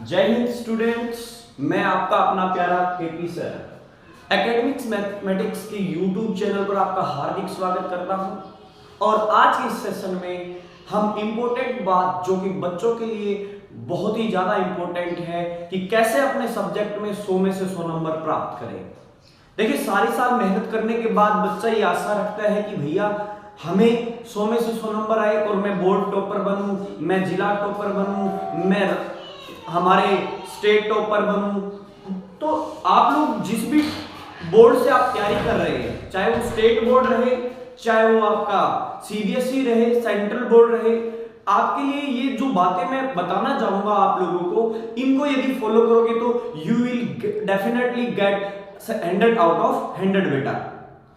जय हिंद स्टूडेंट्स, मैं आपका अपना प्यारा केपी सर एकेडमिक्स मैथमेटिक्स के यूट्यूब चैनल पर आपका हार्दिक स्वागत करता हूं। और आज के इस सेशन में हम इम्पोर्टेंट बात जो कि बच्चों के लिए बहुत ही ज़्यादा इम्पोर्टेंट है कि कैसे अपने सब्जेक्ट में 100 में से 100 नंबर प्राप्त करें। देखिए, सारी साल मेहनत करने के बाद बच्चा ये आशा रखता है कि भैया हमें 100 में से 100 नंबर आए और मैं बोर्ड टॉपर बनूं, मैं जिला टॉपर बनूं, मैं हमारे स्टेट टॉपर बनूं। तो आप लोग जिस भी बोर्ड से आप तैयारी कर रहे हैं, चाहे वो स्टेट बोर्ड रहे, चाहे वो आपका सीबीएसई रहे, सेंट्रल बोर्ड रहे, आपके लिए ये जो बातें मैं बताना चाहूंगा आप लोगों को, इनको यदि फॉलो करोगे तो you will definitely get 100 out of 100 बेटा।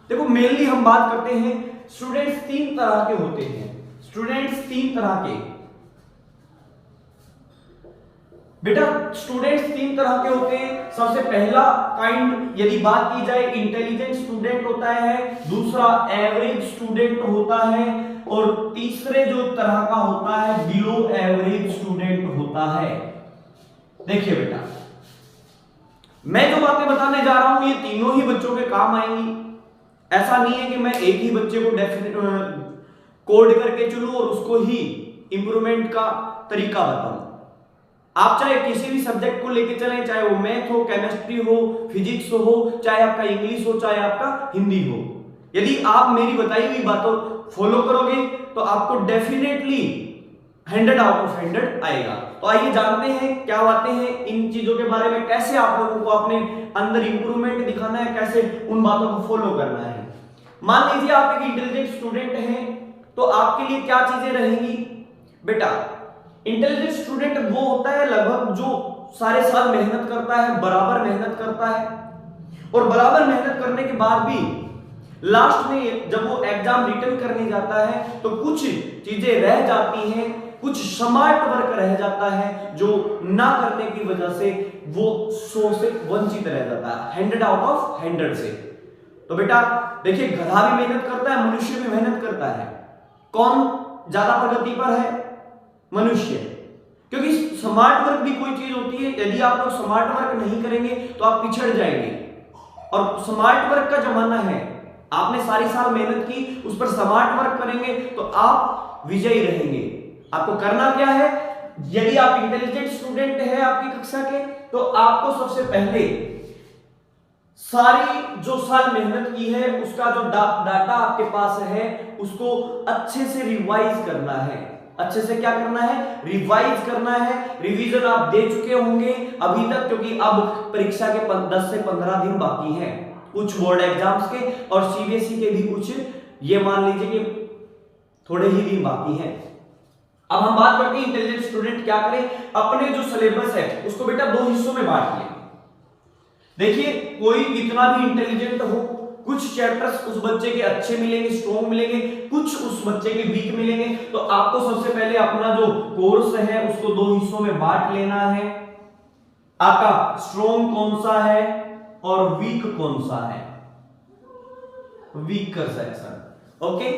देखो, मेनली हम बात करते हैं स्टूडेंट्स 3 तरह के होते हैं। स्टूडेंट्स 3 तरह के बेटा, स्टूडेंट्स 3 तरह के होते हैं। सबसे पहला काइंड यदि बात की जाए, इंटेलिजेंट स्टूडेंट होता है, दूसरा एवरेज स्टूडेंट होता है, और तीसरे जो तरह का होता है बिलो एवरेज स्टूडेंट होता है। देखिए बेटा, मैं जो बातें बताने जा रहा हूं ये तीनों ही बच्चों के काम आएंगी। ऐसा नहीं है कि मैं एक ही बच्चे को डेफिनेट कोड करके चलूं और उसको ही इंप्रूवमेंट का तरीका बताऊं। आप चाहे किसी भी सब्जेक्ट को लेके चलें, चाहे वो मैथ हो, केमिस्ट्री हो, फिजिक्स हो, चाहे आपका इंग्लिश हो, चाहे आपका हिंदी हो, यदि आप मेरी बताई हुई बातों फॉलो करोगे तो आपको डेफिनेटली 100 आउट ऑफ 100 आएगा। तो आइए जानते हैं क्या बातें हैं इन चीजों के बारे में, कैसे आप लोगों को अपने अंदर इंप्रूवमेंट दिखाना है, कैसे उन बातों को फॉलो करना है। मान लीजिए आप एक इंटेलिजेंट स्टूडेंट हैं, तो आपके लिए क्या चीजें रहेंगी बेटा। इंटेलिजेंट स्टूडेंट वो होता है लगभग जो सारे साल मेहनत करता है, बराबर मेहनत करता है, और बराबर मेहनत करने के बाद भी लास्ट में जब वो एग्जाम रिटर्न करने जाता है तो कुछ चीजें रह जाती हैं, कुछ स्मार्ट वर्क रह जाता है जो ना करने की वजह से वो 100 से वंचित रह जाता है, 100 आउट ऑफ 100 से। तो बेटा देखिए, गधा भी मेहनत करता है, मनुष्य भी मेहनत करता है। कौन ज्यादा प्रगति पर है? मनुष्य। क्योंकि स्मार्ट वर्क भी कोई चीज होती है, यदि आप लोग स्मार्ट वर्क नहीं करेंगे तो आप पिछड़ जाएंगे। और स्मार्ट वर्क का जमाना है, आपने सारी साल मेहनत की, उस पर स्मार्ट वर्क करेंगे तो आप विजयी रहेंगे। आपको करना क्या है, यदि आप इंटेलिजेंट स्टूडेंट है आपकी कक्षा के, तो आपको सबसे पहले सारी जो साल मेहनत की है उसका जो डाटा आपके पास है उसको अच्छे से रिवाइज करना है। अच्छे से क्या करना है? रिवाइज करना है। रिवीजन आप दे चुके होंगे अभी तक, क्योंकि अब परीक्षा के 10 से 15 दिन बाकी हैं, कुछ बोर्ड एग्जाम्स के और सीबीएसई के भी कुछ, ये मान लीजिए कि थोड़े ही दिन बाकी हैं। अब हम बात करते हैं इंटेलिजेंट स्टूडेंट क्या करें। अपने जो सिलेबस है उसको बेटा 2 हिस्सों में बांट लें। देखिए, कोई कितना भी इंटेलिजेंट हो, कुछ चैप्टर्स उस बच्चे के अच्छे मिलेंगे, स्ट्रॉन्ग मिलेंगे, कुछ उस बच्चे के वीक मिलेंगे। तो आपको सबसे पहले अपना जो कोर्स है उसको 2 हिस्सों में बांट लेना है। आपका स्ट्रॉन्ग कौन सा है और वीक कौन सा है? Weaker section. ओके,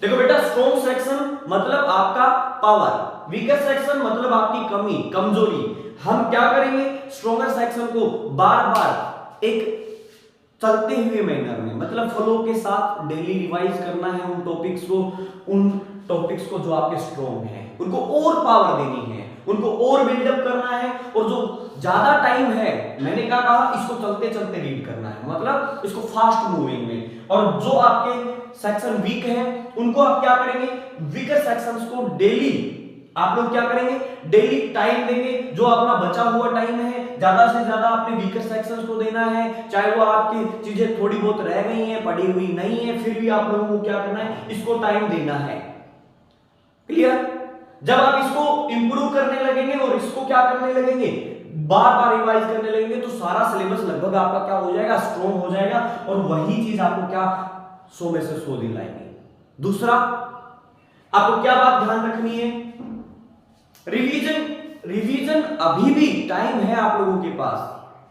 देखो बेटा, स्ट्रॉन्ग सेक्शन मतलब आपका पावर, वीकर सेक्शन मतलब आपकी कमी, कमजोरी। हम क्या करेंगे, स्ट्रॉन्गर सेक्शन को बार बार एक चलते हुए मैनर में, मतलब फ्लो के साथ डेली रिवाइज करना है उन टॉपिक्स को जो आपके स्ट्रॉन्ग हैं, उनको और पावर देनी है, उनको और बिल्डअप करना है। और जो ज्यादा टाइम है, मैंने क्या कहा, इसको चलते चलते रीड करना है, मतलब इसको फास्ट मूविंग में। और जो आपके सेक्शन वीक है उनको आप क्या करेंगे, वीकर सेक्शंस को डेली आप लोग क्या करेंगे, डेली टाइम देंगे। जो अपना बचा हुआ टाइम है ज्यादा से ज्यादा अपने वीकर सेक्शंस को देना है, चाहे वो आपकी चीजें थोड़ी बहुत रह गई हैं, पढ़ी हुई नहीं है, फिर भी आप लोगों को क्या करना है, इसको टाइम देना है। क्लियर? जब आप इसको इंप्रूव करने लगेंगे और इसको क्या करने लगेंगे, बार बार रिवाइज करने लगेंगे, तो सारा सिलेबस लगभग आपका क्या हो जाएगा, स्ट्रॉन्ग हो जाएगा। और वही चीज आपको क्या 100 में से 100 दिन लाएंगे। दूसरा, आपको क्या बात ध्यान रखनी है, रिवीजन अभी भी टाइम है आप लोगों के पास।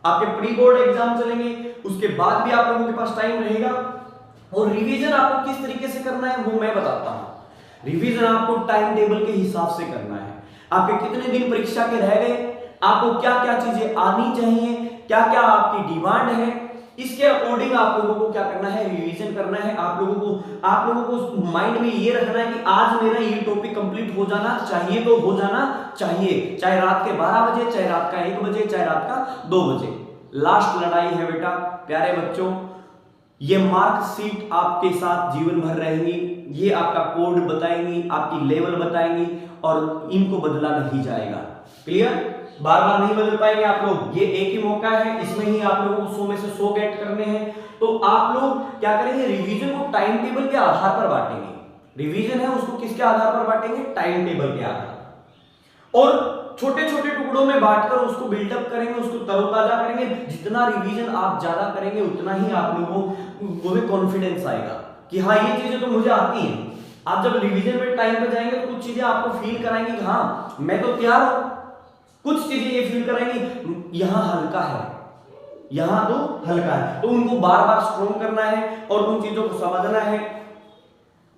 आपके प्री बोर्ड एग्जाम चलेंगे, उसके बाद भी आप लोगों के पास टाइम रहेगा। और रिवीजन आपको किस तरीके से करना है वो मैं बताता हूं। रिवीजन आपको टाइम टेबल के हिसाब से करना है। आपके कितने दिन परीक्षा के रह गए, आपको क्या क्या चीजें आनी चाहिए, क्या क्या आपकी डिमांड है, इसके अकॉर्डिंग आप लोगों को क्या करना है, रिवीजन करना है। आप लोगों को माइंड में ये रखना है कि आज मेरा ये टॉपिक कंप्लीट हो जाना चाहिए, तो हो जाना चाहिए, चाहे रात के 12 बजे, चाहे रात का 1 बजे, चाहे रात का 2 बजे। लास्ट लड़ाई है बेटा प्यारे बच्चों, ये मार्कशीट आपके साथ जीवन भर रहेंगी, ये आपका कोड बताएंगी, आपकी लेवल बताएंगी, और इनको बदला नहीं जाएगा। क्लियर? बार बार नहीं बदल पाएंगे आप लोग, ये एक ही मौका है, इसमें ही आप लोगों को 100 में से 100 गेट करने हैं। तो आप लोग क्या करेंगे, रिवीजन को टाइम टेबल के आधार पर बांटेंगे। रिवीजन है उसको किसके आधार पर बांटेंगे, टाइम टेबल के आधार पर, और छोटे छोटे टुकड़ों में बांटकर उसको बिल्डअप करेंगे, उसको तरोताजा करेंगे। जितना रिवीजन आप ज्यादा करेंगे उतना ही आप लोगों को कॉन्फिडेंस आएगा कि हाँ ये चीजें तो मुझे आती हैं। आप जब रिवीजन में टाइम पे जाएंगे तो कुछ चीजें आपको फील कराएंगी कि हाँ मैं तो तैयार हूं, कुछ चीजें ये फील कराएंगी यहां हल्का है, यहां तो हल्का है, तो उनको बार बार स्ट्रॉन्ग करना है और उन चीजों को समझना है।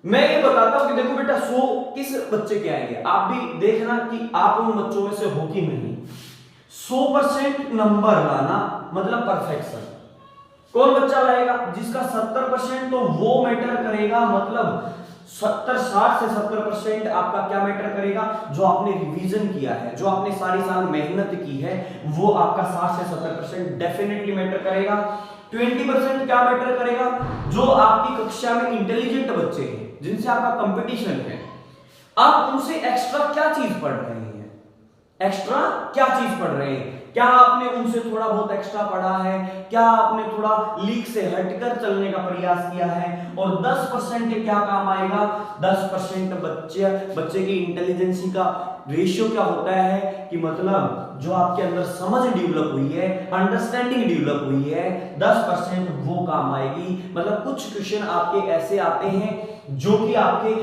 मैं ये बताता हूं कि देखो बेटा 100 किस बच्चे के आएंगे, आप भी देखना कि आप उन बच्चों में से हो कि नहीं। 100% नंबर लाना मतलब परफेक्शन। कौन बच्चा लाएगा जिसका 70%, तो वो मैटर करेगा, मतलब 60 से 70% आपका क्या मैटर करेगा, जो आपने रिवीजन किया है, जो आपने सारी साल मेहनत की है, वो आपका 60 से 70% डेफिनेटली मैटर करेगा। 20% क्या मैटर करेगा, जो आपकी कक्षा में इंटेलिजेंट बच्चे हैं जिनसे आपका कंपटीशन है, आप उनसे एक्स्ट्रा क्या चीज पढ़ रहे हैं, एक्स्ट्रा क्या चीज पढ़ रहे हैं, क्या आपने उनसे थोड़ा बहुत एक्स्ट्रा पढ़ा है, क्या आपने थोड़ा लीक से हटकर चलने का प्रयास किया है। और 10% क्या काम आएगा, 10% बच्चे की इंटेलिजेंसी का रेशियो क्या होता है कि मतलब जो आपके अंदर समझ डेवलप हुई है, अंडरस्टैंडिंग डेवलप हुई है, 10% वो काम आएगी। मतलब कुछ क्वेश्चन आपके ऐसे आते हैं जो कि आपके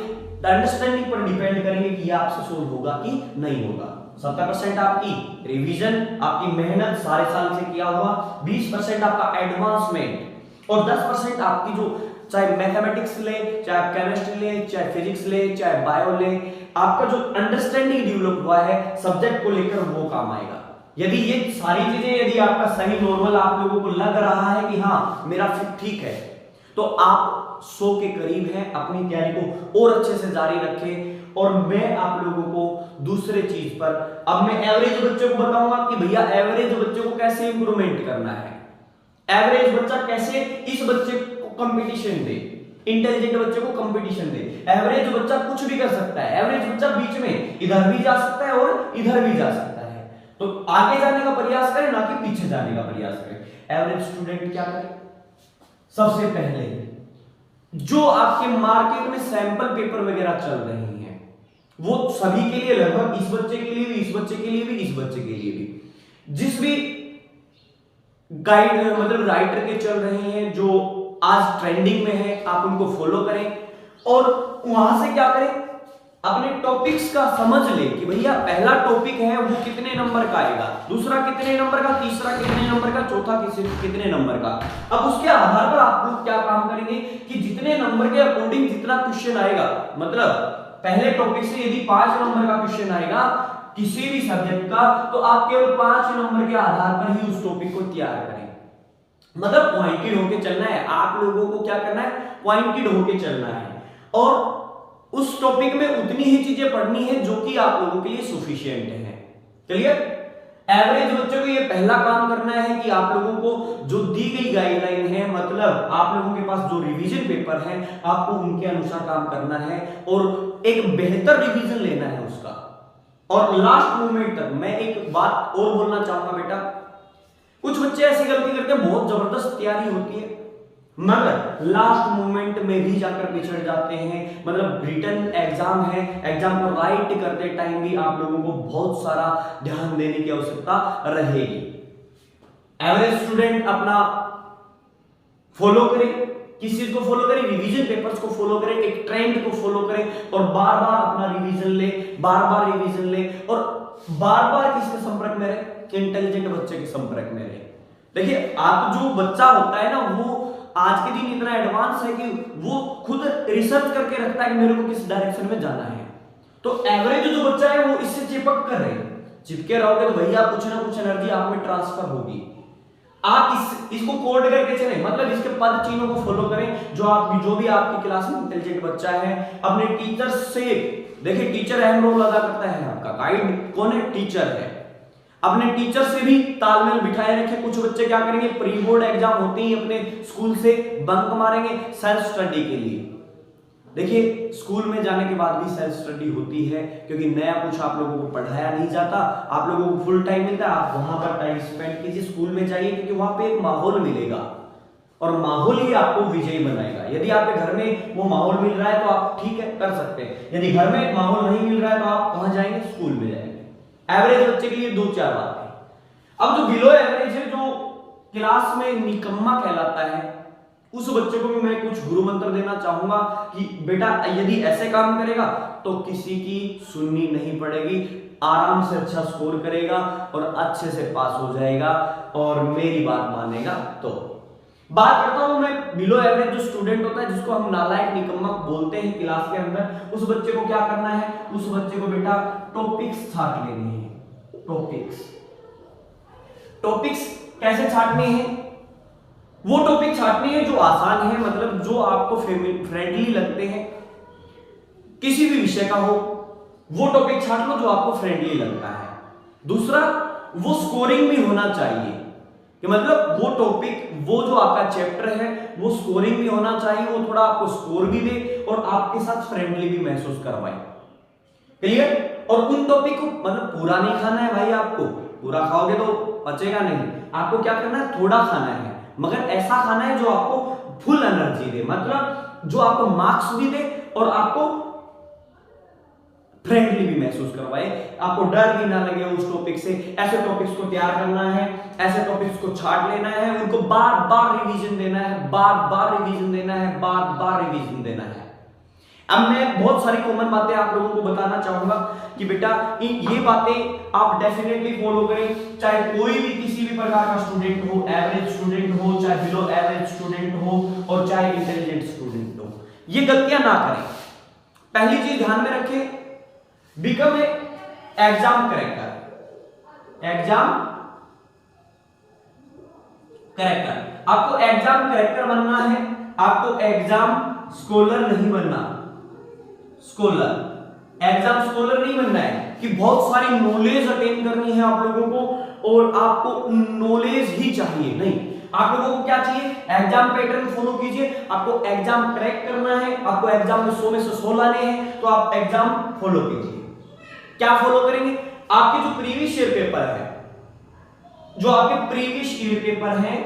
अंडरस्टैंडिंग पर डिपेंड करेंगे कि ये आपसे सोल्व होगा कि नहीं होगा। 70% आपकी रिवीजन, आपकी मेहनत सारे साल से किया हुआ, 20% आपका एडवांसमेंट, और 10% आपकी जो चाहे मैथमेटिक्स ले, चाहे केमिस्ट्री ले, चाहे फिजिक्स ले, चाहे बायो ले, आपका जो अंडरस्टैंडिंग डेवलप हुआ है सब्जेक्ट को लेकर, वो काम आएगा। यदि ये सारी चीजें यदि आपका सही नॉर्मल आप लोगों को लग रहा है कि हाँ मेरा फिट ठीक है, तो आप 100 के करीब हैं। अपनी तैयारी को और अच्छे से जारी रखें। और मैं आप लोगों को दूसरे चीज पर, अब मैं एवरेज बच्चों को बताऊंगा कि भैया एवरेज बच्चों को कैसे इंप्रूवमेंट करना है, एवरेज बच्चा कैसे इस बच्चे को कंपटीशन दे, इंटेलिजेंट बच्चे को कंपटीशन दे। एवरेज बच्चा कुछ भी कर सकता है, एवरेज बच्चा बीच में इधर भी जा सकता है और इधर भी जा सकता है, तो आगे जाने का प्रयास करें, ना कि पीछे जाने का प्रयास करें। एवरेज स्टूडेंट क्या करे, सबसे पहले जो आपके मार्केट में सैंपल पेपर वगैरह चल रहे हैं वो सभी के लिए, लगभग इस बच्चे के लिए भी, इस बच्चे के लिए भी, इस बच्चे के लिए भी, जिस भी गाइड मतलब राइटर के चल रहे हैं जो आज ट्रेंडिंग में है, आप उनको फॉलो करें और वहां से क्या करें, अपने टॉपिक्स का समझ ले कि भैया पहला टॉपिक है वो कितने नंबर का आएगा, दूसरा कितने नंबर का, तीसरा कितने नंबर का, चौथा कितने नंबर का। अब उसके आधार पर आप लोग क्या काम करेंगे कि जितने नंबर के अकॉर्डिंग जितना क्वेश्चन आएगा, मतलब पहले टॉपिक से यदि 5 नंबर का क्वेश्चन आएगा किसी भी सब्जेक्ट का, तो आप केवल 5 नंबर के आधार पर ही उस टॉपिक को तैयार करें। मतलब पॉइंटेड होके चलना है, आप लोगों को क्या करना है, पॉइंटेड होके चलना है, और उस टॉपिक में उतनी ही चीजें पढ़नी है जो कि आप लोगों के लिए सफिशिएंट है। क्लियर? एवरेज बच्चों को ये पहला काम करना है कि आप लोगों को जो दी गई गाइडलाइन है, मतलब आप लोगों के पास जो रिवीजन पेपर है, आपको उनके अनुसार काम करना है और एक बेहतर रिवीजन लेना है उसका। और लास्ट मोमेंट तक मैं एक बात और बोलना चाहूंगा बेटा, कुछ बच्चे ऐसी गलती करते हैं, बहुत जबरदस्त तैयारी होती है मगर लास्ट मोमेंट में भी जाकर पिछड़ जाते हैं। मतलब रिटन एग्जाम है, एग्जाम को राइट करते टाइम भी आप लोगों को बहुत सारा ध्यान देने की आवश्यकता रहेगी। एवरेज स्टूडेंट अपना फॉलो करें, किस चीज को फॉलो करें, रिवीजन पेपर्स को फॉलो करें, एक ट्रेंड को फॉलो करें और बार बार अपना रिवीजन ले, बार बार रिवीजन ले और बार बार किसके संपर्क में रहे, इंटेलिजेंट बच्चे के संपर्क में रहे। देखिए आप जो बच्चा होता है ना, वो आज के दिन इतना एडवांस है कि वो खुद रिसर्च करके रखता है कि मेरे को किस डायरेक्शन में जाना है। तो एवरेज जो बच्चा है वो इससे चिपक कर रहे, चिपके रहोगे तो भैया कुछ ना कुछ एनर्जी आप में ट्रांसफर होगी। आप इसको कोड करके चलें, मतलब इसके पद चिन्हों को फॉलो करें। जो भी आपकी क्लास में इंटेलिजेंट बच्चा है अपने टीचर से, देखिए टीचर अहम रोल अदा करता है, आपका गाइड कौन है, टीचर है। अपने टीचर से भी तालमेल बिठाए रखें। कुछ बच्चे क्या करेंगे, प्री बोर्ड एग्जाम होते ही अपने स्कूल से बंक मारेंगे सेल्फ स्टडी के लिए। देखिए स्कूल में जाने के बाद भी सेल्फ स्टडी होती है, क्योंकि नया कुछ आप लोगों को पढ़ाया नहीं जाता, आप लोगों को फुल टाइम मिलता है, आप वहां पर टाइम स्पेंड कीजिए। स्कूल में जाइए, क्योंकि वहां पे एक माहौल मिलेगा और माहौल ही आपको विजयी बनाएगा। यदि आपके घर में वो माहौल मिल रहा है तो आप ठीक है कर सकते हैं, यदि घर में माहौल नहीं मिल रहा है तो आप कहां जाएंगे, स्कूल में जाएंगे। एवरेज बच्चे के लिए 2-4 बातें। अब जो बिलो एवरेज है, जो क्लास में निकम्मा कहलाता है, उस बच्चे को भी मैं कुछ गुरु मंत्र देना चाहूंगा कि बेटा यदि ऐसे काम करेगा तो किसी की सुननी नहीं पड़ेगी, आराम से अच्छा स्कोर करेगा और अच्छे से पास हो जाएगा और मेरी बात मानेगा। तो बात करता हूं मैं बिलो एवरेज जो स्टूडेंट होता है, जिसको हम नालायक निकम्मा बोलते हैं क्लास के अंदर, उस बच्चे को क्या करना है, उस बच्चे को बेटा टॉपिक्स छाट लेने हैं। टॉपिक्स कैसे छाटने हैं, वो टॉपिक छाटने हैं जो आसान है, मतलब जो आपको फ्रेंडली लगते हैं, किसी भी विषय का हो वो टॉपिक छाट लो जो आपको फ्रेंडली लगता है। दूसरा, वो स्कोरिंग भी होना चाहिए, कि मतलब वो टॉपिक, वो जो आपका चैप्टर है वो स्कोरिंग भी होना चाहिए, वो थोड़ा आपको स्कोर भी दे और आपके साथ फ्रेंडली भी महसूस करवाए। क्लियर? और उन टॉपिक को मतलब पूरा नहीं खाना है भाई, आपको पूरा खाओगे तो पचेगा नहीं, आपको क्या करना है, थोड़ा खाना है, मगर ऐसा खाना है जो आपको फुल एनर्जी दे, मतलब जो आपको मार्क्स भी दे और आपको फ्रेंडली भी महसूस करवाए, आपको डर भी ना लगे उस टॉपिक से। ऐसे टॉपिक्स को तैयार करना है, ऐसे टॉपिक्स को छाट लेना है, उनको बार बार रिवीजन देना है, बार बार रिवीजन देना है, बार बार रिवीजन देना है। अब मैं बहुत सारी कॉमन बातें आप लोगों को बताना चाहूंगा कि बेटा ये बातें आप डेफिनेटली फॉलो करें, चाहे कोई भी किसी भी प्रकार का स्टूडेंट हो, एवरेज स्टूडेंट हो, चाहे बिलो एवरेज स्टूडेंट हो और चाहे इंटेलिजेंट स्टूडेंट हो, ये गलतियां ना करें। पहली चीज ध्यान में रखें, become a exam character. Exam character, आपको एग्जाम करेक्टर बनना है, आपको एग्जाम स्कॉलर नहीं बनना। स्कॉलर, एग्जाम स्कॉलर नहीं बनना है कि बहुत सारी नॉलेज अटेन करनी है आप लोगों को और आपको नॉलेज ही चाहिए, नहीं, आप लोगों को क्या चाहिए, एग्जाम पैटर्न फॉलो कीजिए। आपको एग्जाम क्रैक करना है, आपको एग्जाम में 100 में से 100 लाने हैं, तो आप एग्जाम फॉलो कीजिए। क्या फॉलो करेंगे, आपके जो प्रीवियस ईयर पेपर है, जो आपके प्रीवियस ईयर पेपर है,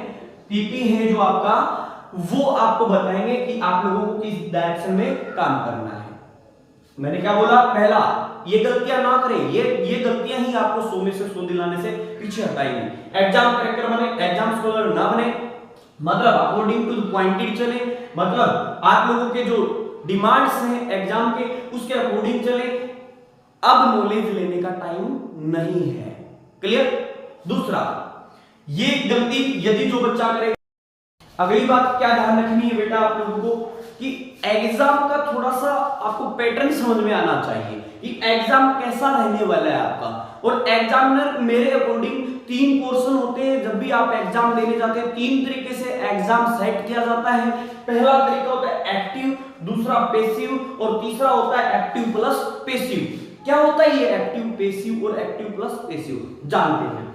पीपी है जो आपका, वो आपको बताएंगे कि आप लोगों को किस डायरेक्शन में काम करना है। मैंने क्या बोला, पहला, ये गलतियां ना करें, ये गलतियां ही आपको 100 में से 100 दिलाने से पीछे हटाएंगी। एग्जाम करेक्टर बने, एग्जाम स्कॉलर ना बने, मतलब अकॉर्डिंग टू द पॉइंटेड चले, मतलब आप लोगों के जो डिमांड्स हैं एग्जाम के उसके अकॉर्डिंग चले। अब नॉलेज लेने का टाइम नहीं है। क्लियर? दूसरा, ये गलती यदि जो बच्चा करेगा, अगली बात क्या ध्यान रखनी है बेटा आप लोगों को कि एग्जाम का थोड़ा सा आपको पैटर्न समझ में आना चाहिए कि एग्जाम कैसा रहने वाला है आपका। और एग्जामिनर मेरे अकॉर्डिंग 3 पोर्शन होते हैं, जब भी आप एग्जाम देने जाते हैं 3 तरीके से एग्जाम सेट किया जाता है। पहला तरीका होता है एक्टिव, दूसरा पैसिव और तीसरा होता है एक्टिव प्लस पैसिव। क्या होता है ये एक्टिव, पैसिव और एक्टिव प्लस पैसिव, जानते हैं।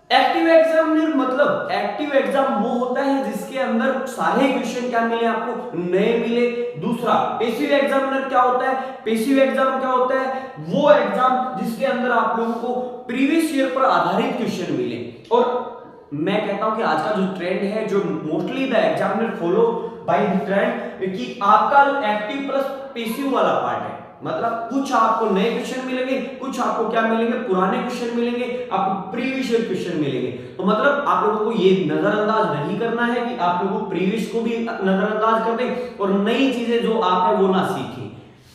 एक्टिव एग्जामिनर मतलब एक्टिव एग्जाम वो होता है जिसके अंदर सारे क्वेश्चन क्या मिले, आपको नए मिले। दूसरा पैसिव एग्जामिनर क्या होता है, पैसिव एग्जाम क्या होता है, वो एग्जाम जिसके अंदर आप लोगों को प्रीवियस ईयर पर आधारित क्वेश्चन मिले। और मैं कहता हूं कि आज का जो ट्रेंड है, जो mostly the examiner follow by the trend, कि आपका एक्टिव प्लस पैसिव वाला पार्ट है, मतलब कुछ आपको नए क्वेश्चन मिलेंगे, कुछ आपको क्या मिलेंगे, पुराने क्वेश्चन मिलेंगे, आपको प्रीवियस ईयर क्वेश्चन मिलेंगे। तो मतलब आप लोगों को ये नजरअंदाज नहीं करना है कि आप लोगों को प्रीवियस को भी नजरअंदाज कर दें और नई चीजें जो आप है वो ना सीखें।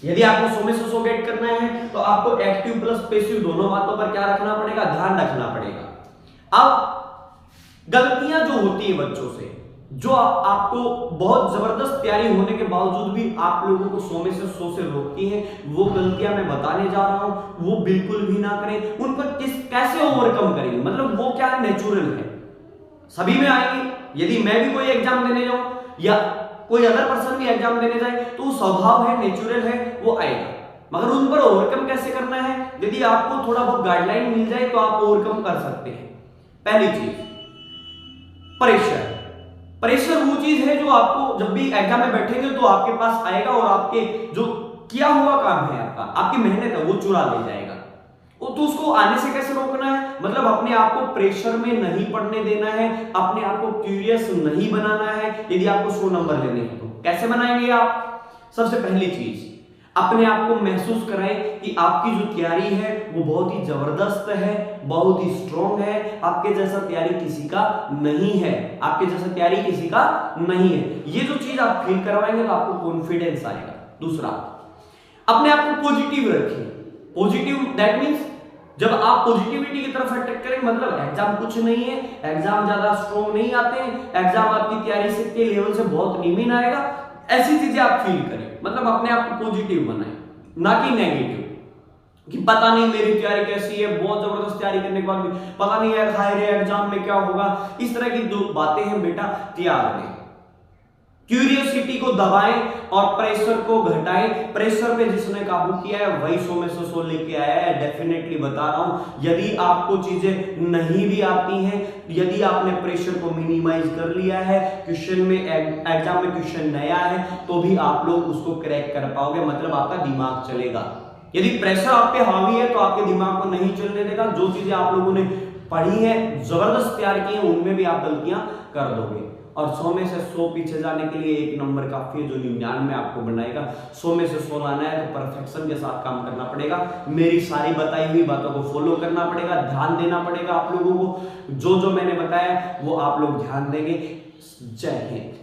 यदि आपको 100 में से 100 गेट करना है तो आपको एक्टिव प्लस पैसिव दोनों बातों पर क्या रखना पड़ेगा, ध्यान रखना पड़ेगा। अब गलतियां जो होती है बच्चों से, जो आपको बहुत जबरदस्त तैयारी होने के बावजूद भी आप लोगों को 100 में से 100 से रोकती हैं, वो गलतियां मैं बताने जा रहा हूं, वो बिल्कुल भी ना करें। उन पर कैसे ओवरकम करेंगे, मतलब वो क्या नेचुरल है, सभी में आएंगे। यदि मैं भी कोई एग्जाम देने जाऊं या कोई अदर पर्सन भी एग्जाम देने जाए तो वो स्वभाव है, नेचुरल है, वो आएगा। मगर उन पर ओवरकम कैसे करना है, यदि आपको थोड़ा बहुत गाइडलाइन मिल जाए तो आप ओवरकम कर सकते हैं। पहली चीज प्रेशर। प्रेशर वो चीज है जो आपको जब भी एग्जाम में बैठेंगे तो आपके पास आएगा और आपके जो किया हुआ काम है, आपकी मेहनत है, वो चुरा ले जाएगा। तो उसको आने से कैसे रोकना है, मतलब अपने आप को प्रेशर में नहीं पड़ने देना है, अपने आप को क्यूरियस नहीं बनाना है। यदि आपको 100 नंबर लेने हैं तो कैसे बनाएंगे आप? सबसे पहली चीज अपने आप को महसूस कराएं कि आपकी जो तैयारी है वो बहुत ही जबरदस्त है, बहुत ही स्ट्रॉन्ग है। आपके जैसा तैयारी किसी का नहीं है, आपके जैसा तैयारी किसी का नहीं है। ये जो चीज आप फील करवाएंगे तो आपको कॉन्फिडेंस आएगा। दूसरा, अपने आप को पॉजिटिव रखिए। पॉजिटिव दैट मींस जब आप पॉजिटिविटी की तरफ अट्रैक्ट करेंगे, मतलब एग्जाम कुछ नहीं है, एग्जाम ज्यादा स्ट्रॉन्ग नहीं आते हैं, एग्जाम आपकी तैयारी से के लेवल से बहुत नीमीन आएगा, ऐसी चीजें आप फील करें। मतलब अपने आप को पॉजिटिव बनाएं, ना कि नेगेटिव कि पता नहीं मेरी तैयारी कैसी है, बहुत जबरदस्त तैयारी करने के बाद भी पता नहीं है हाय रे एग्जाम में क्या होगा। इस तरह की जो बातें हैं बेटा त्याग दें। क्यूरियोसिटी को दबाएं और प्रेशर को घटाएं। प्रेशर पे जिसने काबू किया है वही 100 में से 100 लेके आया है, डेफिनेटली बता रहा हूं। यदि आपको चीजें नहीं भी आती हैं, यदि आपने प्रेशर को मिनिमाइज कर लिया है, क्वेश्चन में एग्जाम में क्वेश्चन नया है तो भी आप लोग उसको क्रैक कर पाओगे, मतलब आपका दिमाग चलेगा। यदि प्रेशर आप पे हावी है तो आपके दिमाग को नहीं चलने देगा। जो चीजें आप लोगों ने पढ़ी है, जबरदस्त तैयार की है, उनमें भी आप गलतियां कर दोगे। और 100 में से 100 पीछे जाने के लिए 1 नंबर काफी है जो 99 आपको बनाएगा। 100 में से 100 लाना है तो परफेक्शन के साथ काम करना पड़ेगा। मेरी सारी बताई हुई बातों को फॉलो करना पड़ेगा, ध्यान देना पड़ेगा आप लोगों को। जो जो मैंने बताया वो आप लोग ध्यान देंगे। जय हिंद।